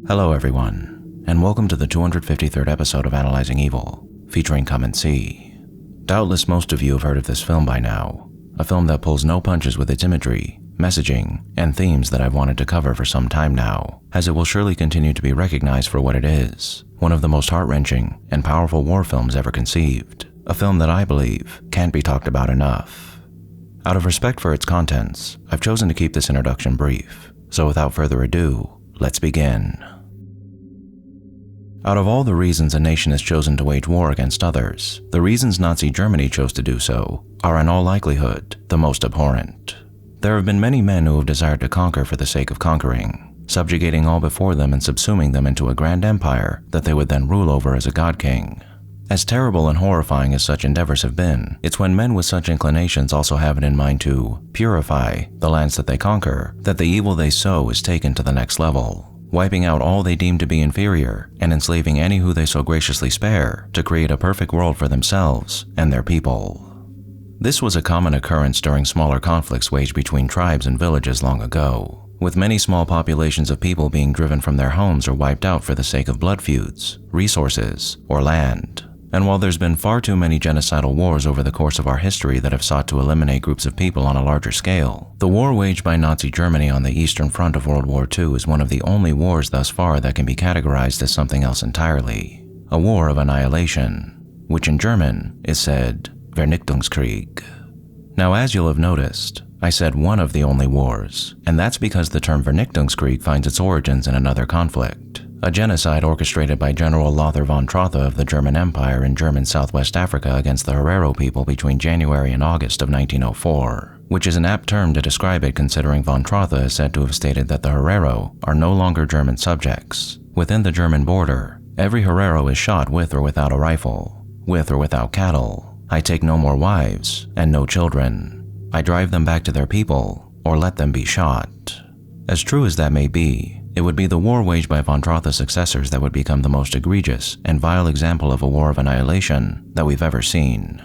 Hello everyone, and welcome to the 253rd episode of Analyzing Evil, featuring Come and See. Doubtless most of you have heard of this film by now, a film that pulls no punches with its imagery, messaging, and themes that I've wanted to cover for some time now, as it will surely continue to be recognized for what it is, one of the most heart-wrenching and powerful war films ever conceived, a film that I believe can't be talked about enough. Out of respect for its contents, I've chosen to keep this introduction brief, so without further ado, let's begin. Out of all the reasons a nation has chosen to wage war against others, the reasons Nazi Germany chose to do so are in all likelihood the most abhorrent. There have been many men who have desired to conquer for the sake of conquering, subjugating all before them and subsuming them into a grand empire that they would then rule over as a god-king. As terrible and horrifying as such endeavors have been, it's when men with such inclinations also have it in mind to purify the lands that they conquer that the evil they sow is taken to the next level, wiping out all they deem to be inferior and enslaving any who they so graciously spare to create a perfect world for themselves and their people. This was a common occurrence during smaller conflicts waged between tribes and villages long ago, with many small populations of people being driven from their homes or wiped out for the sake of blood feuds, resources, or land. And while there's been far too many genocidal wars over the course of our history that have sought to eliminate groups of people on a larger scale, the war waged by Nazi Germany on the Eastern Front of World War II is one of the only wars thus far that can be categorized as something else entirely, a war of annihilation, which in German is said Vernichtungskrieg. Now, as you'll have noticed, I said one of the only wars, and that's because the term Vernichtungskrieg finds its origins in another conflict, a genocide orchestrated by General Lothar von Trotha of the German Empire in German Southwest Africa against the Herero people between January and August of 1904, which is an apt term to describe it considering von Trotha is said to have stated that the Herero are no longer German subjects. Within the German border, every Herero is shot with or without a rifle, with or without cattle. I take no more wives and no children. I drive them back to their people or let them be shot. As true as that may be, it would be the war waged by von Trotha's successors that would become the most egregious and vile example of a war of annihilation that we've ever seen.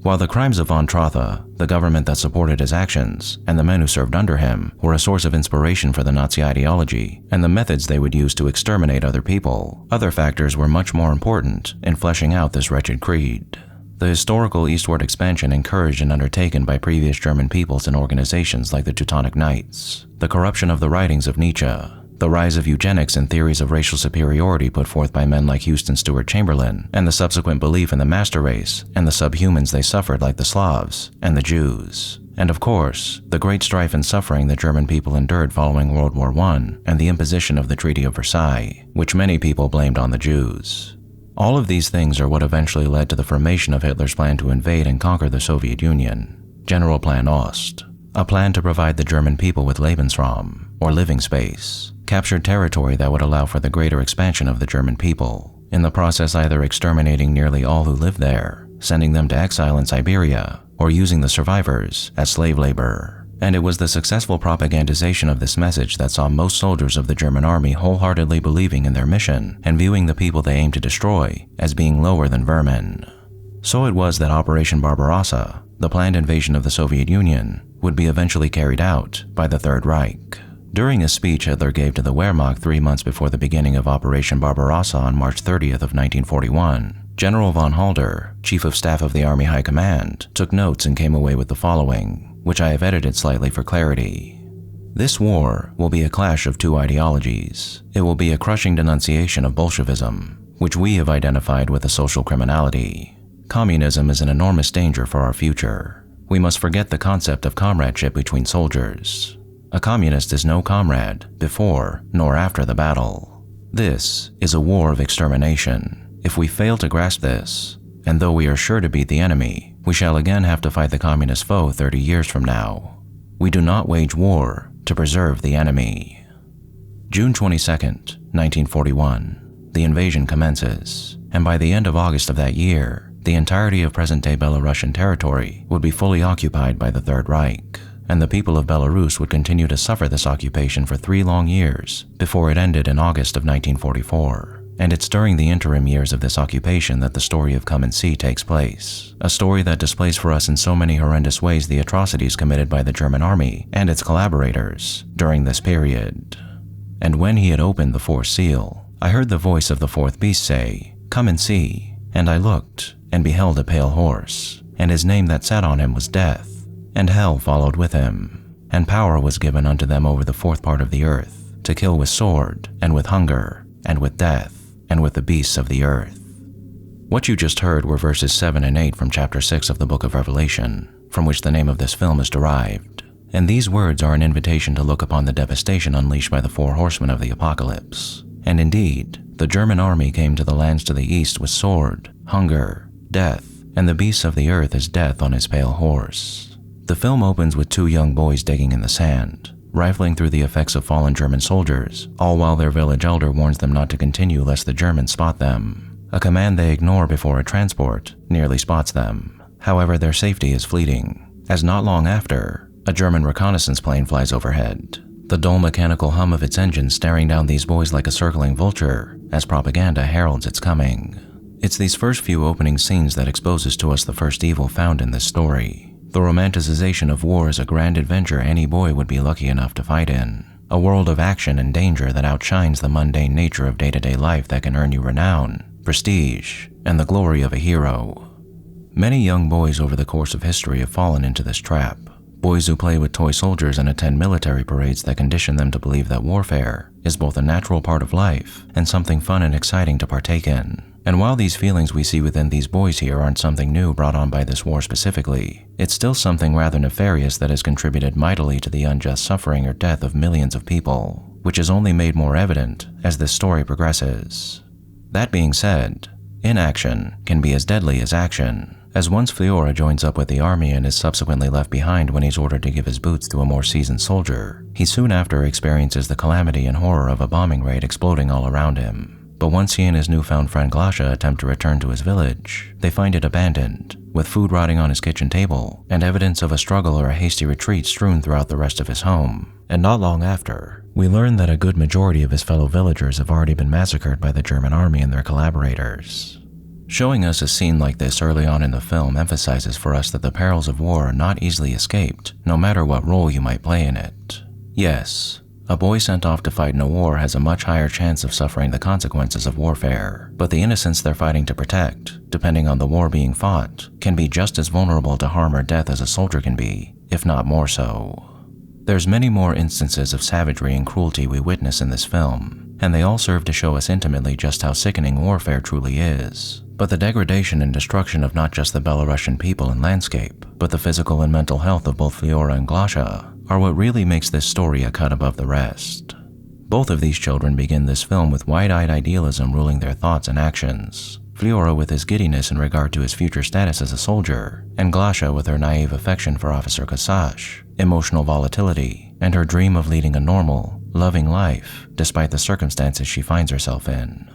While the crimes of von Trotha, the government that supported his actions, and the men who served under him were a source of inspiration for the Nazi ideology and the methods they would use to exterminate other people, other factors were much more important in fleshing out this wretched creed. The historical eastward expansion encouraged and undertaken by previous German peoples and organizations like the Teutonic Knights, the corruption of the writings of Nietzsche, the rise of eugenics and theories of racial superiority put forth by men like Houston Stewart Chamberlain, and the subsequent belief in the master race and the subhumans they suffered like the Slavs and the Jews. And of course, the great strife and suffering the German people endured following World War I and the imposition of the Treaty of Versailles, which many people blamed on the Jews. All of these things are what eventually led to the formation of Hitler's plan to invade and conquer the Soviet Union, General Plan Ost, a plan to provide the German people with Lebensraum, or living space, captured territory that would allow for the greater expansion of the German people, in the process either exterminating nearly all who lived there, sending them to exile in Siberia, or using the survivors as slave labor. And it was the successful propagandization of this message that saw most soldiers of the German army wholeheartedly believing in their mission and viewing the people they aimed to destroy as being lower than vermin. So it was that Operation Barbarossa, the planned invasion of the Soviet Union, would be eventually carried out by the Third Reich. During a speech Hitler gave to the Wehrmacht 3 months before the beginning of Operation Barbarossa on March 30th of 1941, General von Halder, Chief of Staff of the Army High Command, took notes and came away with the following, which I have edited slightly for clarity. This war will be a clash of two ideologies. It will be a crushing denunciation of Bolshevism, which we have identified with a social criminality. Communism is an enormous danger for our future. We must forget the concept of comradeship between soldiers. A communist is no comrade before nor after the battle. This is a war of extermination. If we fail to grasp this, and though we are sure to beat the enemy, we shall again have to fight the communist foe 30 years from now. We do not wage war to preserve the enemy. June 22nd, 1941, the invasion commences, and by the end of August of that year, the entirety of present-day Belarusian territory would be fully occupied by the Third Reich, and the people of Belarus would continue to suffer this occupation for 3 long years before it ended in August of 1944. And it's during the interim years of this occupation that the story of Come and See takes place, a story that displays for us in so many horrendous ways the atrocities committed by the German army and its collaborators during this period. And when he had opened the fourth seal, I heard the voice of the fourth beast say, "Come and see." And I looked, and beheld a pale horse, and his name that sat on him was Death, and hell followed with him. And power was given unto them over the fourth part of the earth, to kill with sword, and with hunger, and with death, and with the beasts of the earth. What you just heard were verses 7 and 8 from chapter 6 of the book of Revelation, from which the name of this film is derived. And these words are an invitation to look upon the devastation unleashed by the four horsemen of the apocalypse. And indeed, the German army came to the lands to the east with sword, hunger, death, and the beasts of the earth as Death on his pale horse. The film opens with two young boys digging in the sand, rifling through the effects of fallen German soldiers, all while their village elder warns them not to continue lest the Germans spot them. A command they ignore before a transport nearly spots them. However, their safety is fleeting, as not long after, a German reconnaissance plane flies overhead, the dull mechanical hum of its engine staring down these boys like a circling vulture, as propaganda heralds its coming. It's these first few opening scenes that exposes to us the first evil found in this story. The romanticization of war is a grand adventure any boy would be lucky enough to fight in. A world of action and danger that outshines the mundane nature of day-to-day life that can earn you renown, prestige, and the glory of a hero. Many young boys over the course of history have fallen into this trap. Boys who play with toy soldiers and attend military parades that condition them to believe that warfare is both a natural part of life and something fun and exciting to partake in. And while these feelings we see within these boys here aren't something new brought on by this war specifically, it's still something rather nefarious that has contributed mightily to the unjust suffering or death of millions of people, which is only made more evident as this story progresses. That being said, inaction can be as deadly as action, as once Fliora joins up with the army and is subsequently left behind when he's ordered to give his boots to a more seasoned soldier, he soon after experiences the calamity and horror of a bombing raid exploding all around him. But once he and his newfound friend Glasha attempt to return to his village, they find it abandoned, with food rotting on his kitchen table, and evidence of a struggle or a hasty retreat strewn throughout the rest of his home. And not long after, we learn that a good majority of his fellow villagers have already been massacred by the German army and their collaborators. Showing us a scene like this early on in the film emphasizes for us that the perils of war are not easily escaped, no matter what role you might play in it. Yes, a boy sent off to fight in a war has a much higher chance of suffering the consequences of warfare, but the innocents they're fighting to protect, depending on the war being fought, can be just as vulnerable to harm or death as a soldier can be, if not more so. There's many more instances of savagery and cruelty we witness in this film, and they all serve to show us intimately just how sickening warfare truly is. But the degradation and destruction of not just the Belarusian people and landscape, but the physical and mental health of both Fliora and Glasha are what really makes this story a cut above the rest. Both of these children begin this film with wide-eyed idealism ruling their thoughts and actions. Fliora with his giddiness in regard to his future status as a soldier, and Glasha with her naive affection for Officer Kasash, emotional volatility, and her dream of leading a normal, loving life despite the circumstances she finds herself in.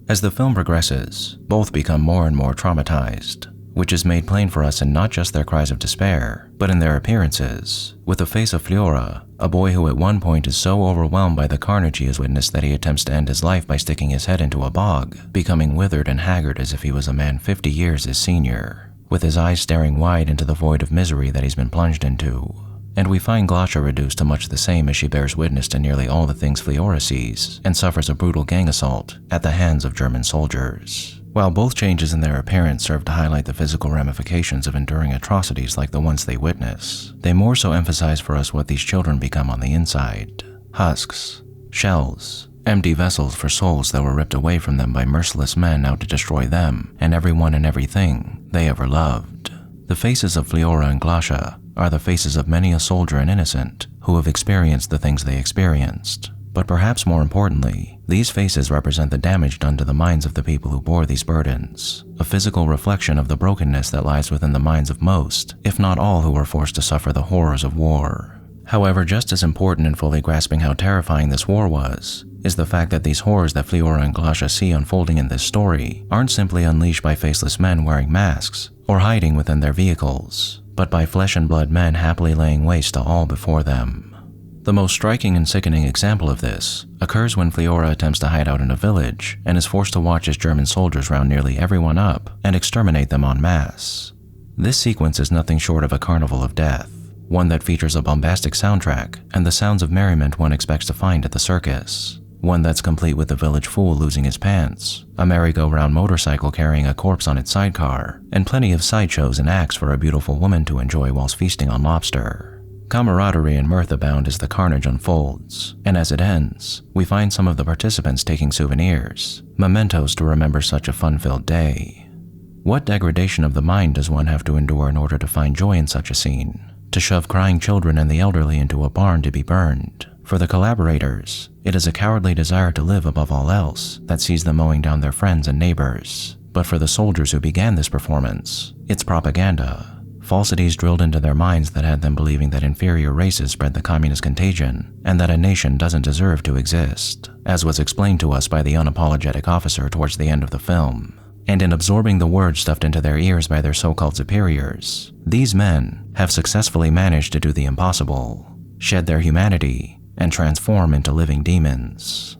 As the film progresses, both become more and more traumatized, which is made plain for us in not just their cries of despair, but in their appearances, with the face of Fliora, a boy who at one point is so overwhelmed by the carnage he has witnessed that he attempts to end his life by sticking his head into a bog, becoming withered and haggard as if he was a man 50 years his senior, with his eyes staring wide into the void of misery that he's been plunged into. And we find Glasha reduced to much the same as she bears witness to nearly all the things Fliora sees, and suffers a brutal gang assault at the hands of German soldiers. While both changes in their appearance serve to highlight the physical ramifications of enduring atrocities like the ones they witness, they more so emphasize for us what these children become on the inside. Husks, shells, empty vessels for souls that were ripped away from them by merciless men out to destroy them and everyone and everything they ever loved. The faces of Fliora and Glasha are the faces of many a soldier and innocent who have experienced the things they experienced. But perhaps more importantly, these faces represent the damage done to the minds of the people who bore these burdens, a physical reflection of the brokenness that lies within the minds of most, if not all, who were forced to suffer the horrors of war. However, just as important in fully grasping how terrifying this war was, is the fact that these horrors that Fliora and Glasha see unfolding in this story aren't simply unleashed by faceless men wearing masks or hiding within their vehicles, but by flesh and blood men happily laying waste to all before them. The most striking and sickening example of this occurs when Fliora attempts to hide out in a village and is forced to watch as German soldiers round nearly everyone up and exterminate them en masse. This sequence is nothing short of a carnival of death, one that features a bombastic soundtrack and the sounds of merriment one expects to find at the circus, one that's complete with the village fool losing his pants, a merry-go-round motorcycle carrying a corpse on its sidecar, and plenty of sideshows and acts for a beautiful woman to enjoy whilst feasting on lobster. Camaraderie and mirth abound as the carnage unfolds, and as it ends, we find some of the participants taking souvenirs, mementos to remember such a fun-filled day. What degradation of the mind does one have to endure in order to find joy in such a scene? To shove crying children and the elderly into a barn to be burned. For the collaborators, it is a cowardly desire to live above all else that sees them mowing down their friends and neighbors. But for the soldiers who began this performance, it's propaganda. Falsities drilled into their minds that had them believing that inferior races spread the communist contagion and that a nation doesn't deserve to exist, as was explained to us by the unapologetic officer towards the end of the film. And in absorbing the words stuffed into their ears by their so-called superiors, these men have successfully managed to do the impossible, shed their humanity, and transform into living demons.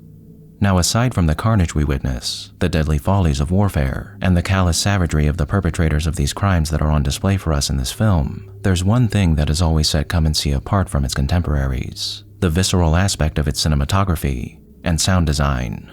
Now, aside from the carnage we witness, the deadly follies of warfare, and the callous savagery of the perpetrators of these crimes that are on display for us in this film, there's one thing that has always set Come and See apart from its contemporaries: the visceral aspect of its cinematography and sound design.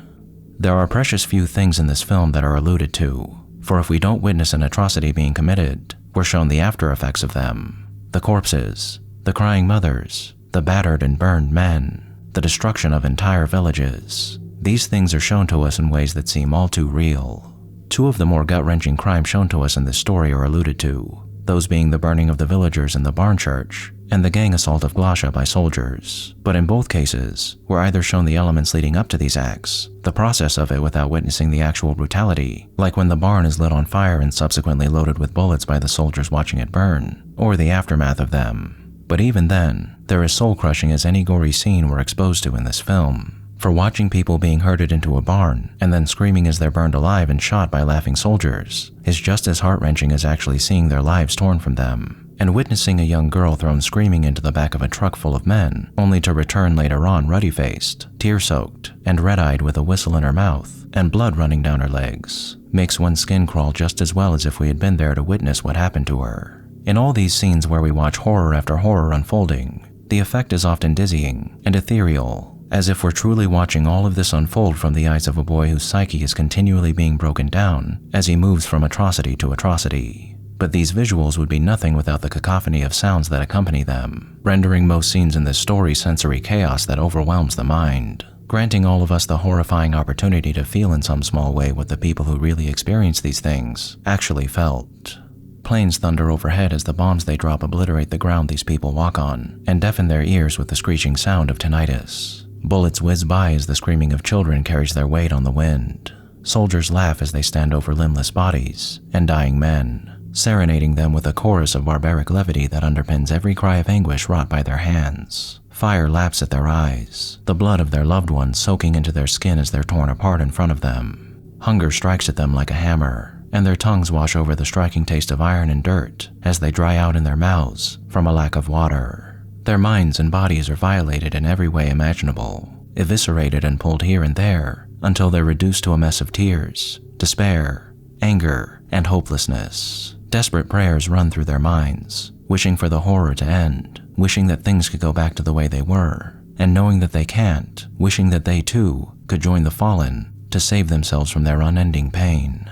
There are precious few things in this film that are alluded to, for if we don't witness an atrocity being committed, we're shown the after effects of them. The corpses, the crying mothers, the battered and burned men, the destruction of entire villages. These things are shown to us in ways that seem all too real. Two of the more gut-wrenching crimes shown to us in this story are alluded to, those being the burning of the villagers in the barn church and the gang assault of Glasha by soldiers. But in both cases, we're either shown the elements leading up to these acts, the process of it without witnessing the actual brutality, like when the barn is lit on fire and subsequently loaded with bullets by the soldiers watching it burn, or the aftermath of them. But even then, they're as soul-crushing as any gory scene we're exposed to in this film. For watching people being herded into a barn and then screaming as they're burned alive and shot by laughing soldiers is just as heart-wrenching as actually seeing their lives torn from them, and witnessing a young girl thrown screaming into the back of a truck full of men, only to return later on ruddy-faced, tear-soaked, and red-eyed with a whistle in her mouth and blood running down her legs, makes one's skin crawl just as well as if we had been there to witness what happened to her. In all these scenes where we watch horror after horror unfolding, the effect is often dizzying and ethereal, as if we're truly watching all of this unfold from the eyes of a boy whose psyche is continually being broken down as he moves from atrocity to atrocity. But these visuals would be nothing without the cacophony of sounds that accompany them, rendering most scenes in this story sensory chaos that overwhelms the mind, granting all of us the horrifying opportunity to feel in some small way what the people who really experience these things actually felt. Planes thunder overhead as the bombs they drop obliterate the ground these people walk on and deafen their ears with the screeching sound of tinnitus. Bullets whiz by as the screaming of children carries their weight on the wind. Soldiers laugh as they stand over limbless bodies and dying men, serenading them with a chorus of barbaric levity that underpins every cry of anguish wrought by their hands. Fire laps at their eyes, the blood of their loved ones soaking into their skin as they're torn apart in front of them. Hunger strikes at them like a hammer, and their tongues wash over the striking taste of iron and dirt as they dry out in their mouths from a lack of water. Their minds and bodies are violated in every way imaginable, eviscerated and pulled here and there until they're reduced to a mess of tears, despair, anger, and hopelessness. Desperate prayers run through their minds, wishing for the horror to end, wishing that things could go back to the way they were, and knowing that they can't, wishing that they too could join the fallen to save themselves from their unending pain.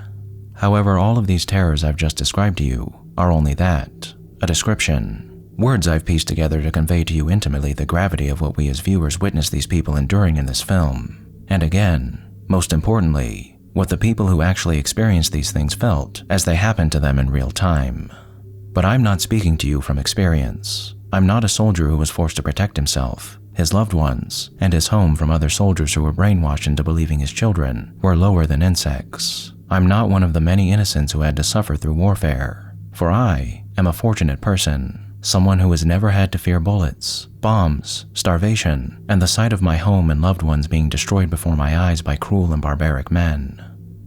However, all of these terrors I've just described to you are only that, a description. Words I've pieced together to convey to you intimately the gravity of what we as viewers witness these people enduring in this film. And again, most importantly, what the people who actually experienced these things felt as they happened to them in real time. But I'm not speaking to you from experience. I'm not a soldier who was forced to protect himself, his loved ones, and his home from other soldiers who were brainwashed into believing his children were lower than insects. I'm not one of the many innocents who had to suffer through warfare, for I am a fortunate person. Someone who has never had to fear bullets, bombs, starvation, and the sight of my home and loved ones being destroyed before my eyes by cruel and barbaric men.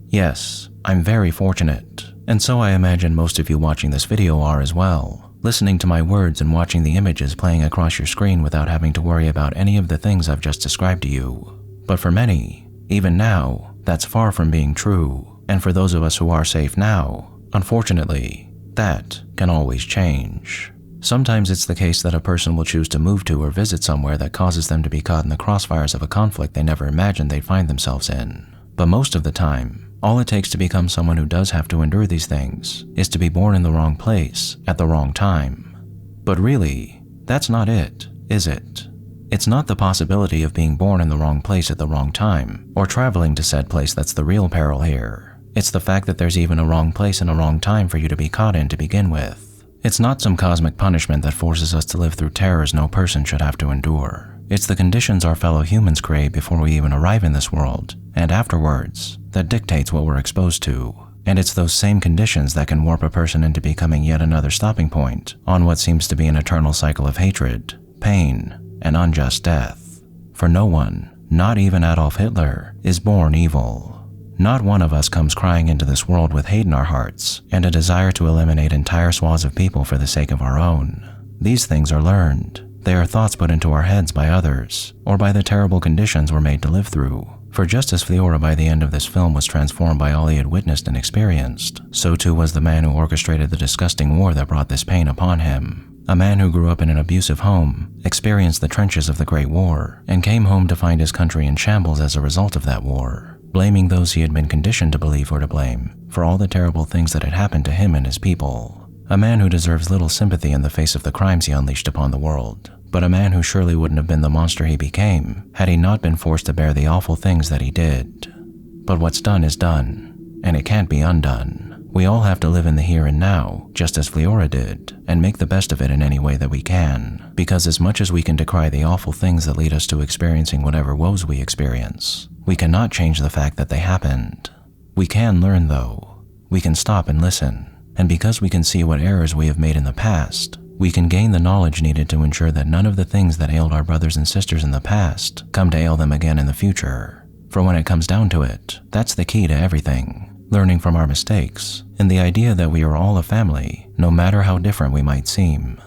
Yes, I'm very fortunate, and so I imagine most of you watching this video are as well, listening to my words and watching the images playing across your screen without having to worry about any of the things I've just described to you. But for many, even now, that's far from being true, and for those of us who are safe now, unfortunately, that can always change. Sometimes it's the case that a person will choose to move to or visit somewhere that causes them to be caught in the crossfires of a conflict they never imagined they'd find themselves in. But most of the time, all it takes to become someone who does have to endure these things is to be born in the wrong place at the wrong time. But really, that's not it, is it? It's not the possibility of being born in the wrong place at the wrong time, or traveling to said place that's the real peril here. It's the fact that there's even a wrong place and a wrong time for you to be caught in to begin with. It's not some cosmic punishment that forces us to live through terrors no person should have to endure. It's the conditions our fellow humans create before we even arrive in this world, and afterwards, that dictates what we're exposed to. And it's those same conditions that can warp a person into becoming yet another stopping point on what seems to be an eternal cycle of hatred, pain, and unjust death. For no one, not even Adolf Hitler, is born evil. Not one of us comes crying into this world with hate in our hearts and a desire to eliminate entire swaths of people for the sake of our own. These things are learned. They are thoughts put into our heads by others, or by the terrible conditions we're made to live through. For just as Fiora by the end of this film was transformed by all he had witnessed and experienced, so too was the man who orchestrated the disgusting war that brought this pain upon him. A man who grew up in an abusive home, experienced the trenches of the Great War, and came home to find his country in shambles as a result of that war, blaming those he had been conditioned to believe were to blame for all the terrible things that had happened to him and his people. A man who deserves little sympathy in the face of the crimes he unleashed upon the world, but a man who surely wouldn't have been the monster he became had he not been forced to bear the awful things that he did. But what's done is done, and it can't be undone. We all have to live in the here and now, just as Fiora did, and make the best of it in any way that we can, because as much as we can decry the awful things that lead us to experiencing whatever woes we experience, we cannot change the fact that they happened. We can learn though. We can stop and listen, and because we can see what errors we have made in the past, we can gain the knowledge needed to ensure that none of the things that ailed our brothers and sisters in the past come to ail them again in the future. For when it comes down to it, that's the key to everything. Learning from our mistakes, and the idea that we are all a family, no matter how different we might seem.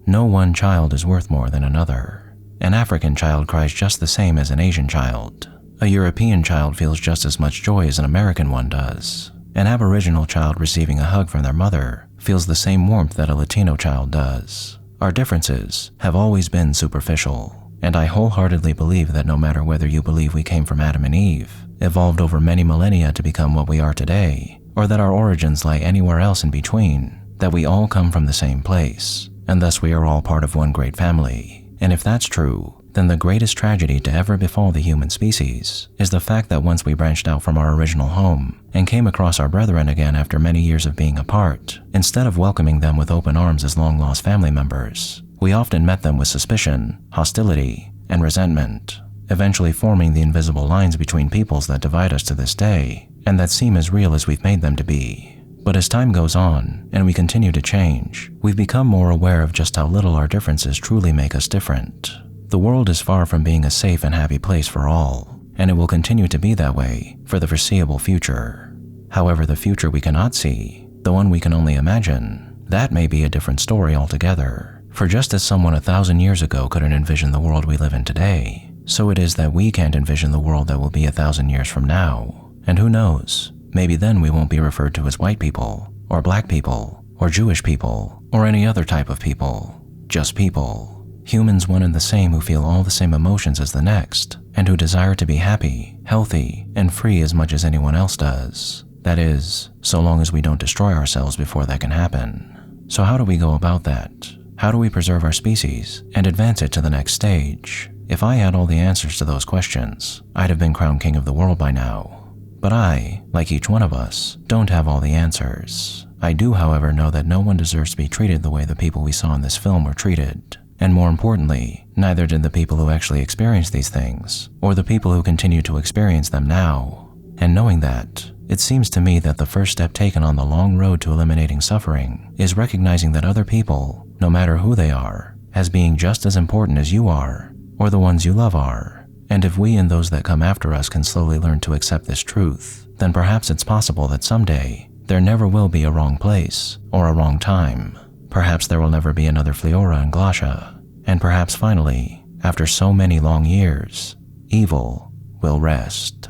No one child is worth more than another. An African child cries just the same as an Asian child. A European child feels just as much joy as an American one does. An Aboriginal child receiving a hug from their mother feels the same warmth that a Latino child does. Our differences have always been superficial, and I wholeheartedly believe that no matter whether you believe we came from Adam and Eve, evolved over many millennia to become what we are today, or that our origins lie anywhere else in between, that we all come from the same place, and thus we are all part of one great family. And if that's true, then the greatest tragedy to ever befall the human species is the fact that once we branched out from our original home and came across our brethren again after many years of being apart, instead of welcoming them with open arms as long-lost family members, we often met them with suspicion, hostility, and resentment, eventually forming the invisible lines between peoples that divide us to this day, and that seem as real as we've made them to be. But as time goes on, and we continue to change, we've become more aware of just how little our differences truly make us different. The world is far from being a safe and happy place for all, and it will continue to be that way for the foreseeable future. However, the future we cannot see, the one we can only imagine, that may be a different story altogether. For just as someone 1,000 years ago couldn't envision the world we live in today, so it is that we can't envision the world that will be 1,000 years from now. And who knows, maybe then we won't be referred to as white people, or black people, or Jewish people, or any other type of people. Just people. Humans one and the same who feel all the same emotions as the next, and who desire to be happy, healthy, and free as much as anyone else does. That is, so long as we don't destroy ourselves before that can happen. So how do we go about that? How do we preserve our species and advance it to the next stage? If I had all the answers to those questions, I'd have been crowned king of the world by now. But I, like each one of us, don't have all the answers. I do, however, know that no one deserves to be treated the way the people we saw in this film were treated. And more importantly, neither did the people who actually experienced these things, or the people who continue to experience them now. And knowing that, it seems to me that the first step taken on the long road to eliminating suffering is recognizing that other people, no matter who they are, as being just as important as you are, or the ones you love are. And if we and those that come after us can slowly learn to accept this truth, then perhaps it's possible that someday there never will be a wrong place or a wrong time. Perhaps there will never be another Fiora and Glasha, and perhaps finally, after so many long years, evil will rest.